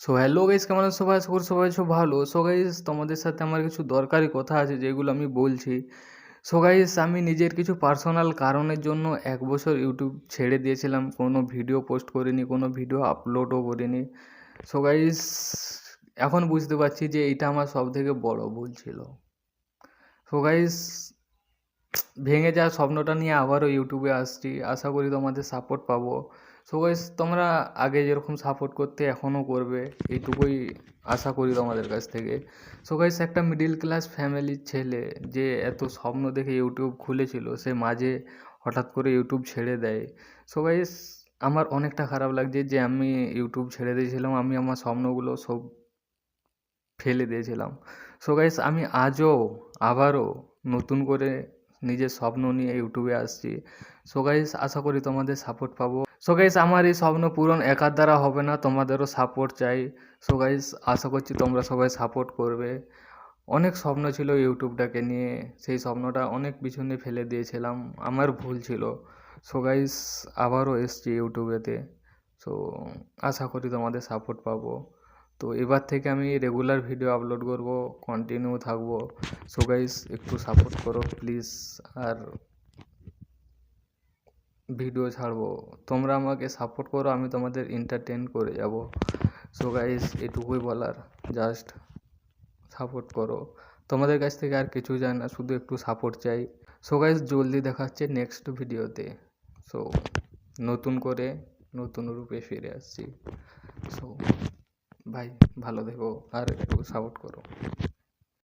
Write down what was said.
So hello guys, কেমন আছো সবাই? আশা করি সবাই আছো ভালো। সো গাইস, তোমাদের সাথে আমার কিছু দরকারি কথা আছে যেগুলো আমি বলছি। সো গাইস, আমি নিজের কিছু পার্সোনাল কারণের জন্য 1 বছর ইউটিউব ছেড়ে দিয়েছিলাম, কোনো ভিডিও পোস্ট করিনি, কোনো ভিডিও আপলোডও করিনি। সো গাইস, এখন বুঝতে পারছি যে এটা আমার সবথেকে বড় ভুল ছিল। সো গাইস, ভেঙে যাওয়া স্বপ্নটা নিয়ে আবারও ইউটিউবে আসছি, আশা করি তোমাদের সাপোর্ট পাবো। সো গাইস, তোমরা আগে যেরকম সাপোর্ট করতে এখনও করবে, এইটুকুই আশা করি তোমাদের কাছ থেকে। সো গাইস, একটা মিডিল ক্লাস ফ্যামিলির ছেলে যে এত স্বপ্ন দেখে ইউটিউব খুলেছিল, সে মাঝে হঠাৎ করে ইউটিউব ছেড়ে দেয়। সো গাইস, আমার অনেকটা খারাপ লাগছে যে আমি ইউটিউব ছেড়ে দিয়েছিলাম, আমি আমার স্বপ্নগুলো সব ফেলে দিয়েছিলাম। সো গাইস, আমি আবারও নতুন করে নিজের স্বপ্ন নিয়ে ইউটিউবে আসছি। সো গাইস, আশা করি তোমাদের সাপোর্ট পাবো। সো গাইস, আমার এই স্বপ্ন পূরণ একার দ্বারা হবে না, তোমাদেরও সাপোর্ট চাই। সো গাইস, আশা করছি তোমরা সবাই সাপোর্ট করবে। অনেক স্বপ্ন ছিল ইউটিউবটাকে নিয়ে, সেই স্বপ্নটা অনেক পিছনে ফেলে দিয়েছিলাম, আমার ভুল ছিল। সো গাইস, আবারও এসছি ইউটিউবেতে। সো আশা করি তোমাদের সাপোর্ট পাবো। তো এবার থেকে আমি রেগুলার ভিডিও আপলোড করব, কন্টিনিউ থাকবো। সো গাইস, একটু সাপোর্ট করো প্লিজ। আর ভিডিও ছাড়বো, তোমরা আমাকে সাপোর্ট করো, আমি তোমাদের এন্টারটেন করে যাব। সো গাইস, এটুকুই বলার, জাস্ট সাপোর্ট করো। তোমাদের কাছ থেকে আর কিছু চাই না, শুধু একটু সাপোর্ট চাই। সো গাইস, জলদি দেখা হচ্ছে নেক্সট ভিডিওতে। সো নতুন করে নতুন রূপে ফিরে আসছি। সো ভাই, ভালো থেকো আর একটু সাপোর্ট করো।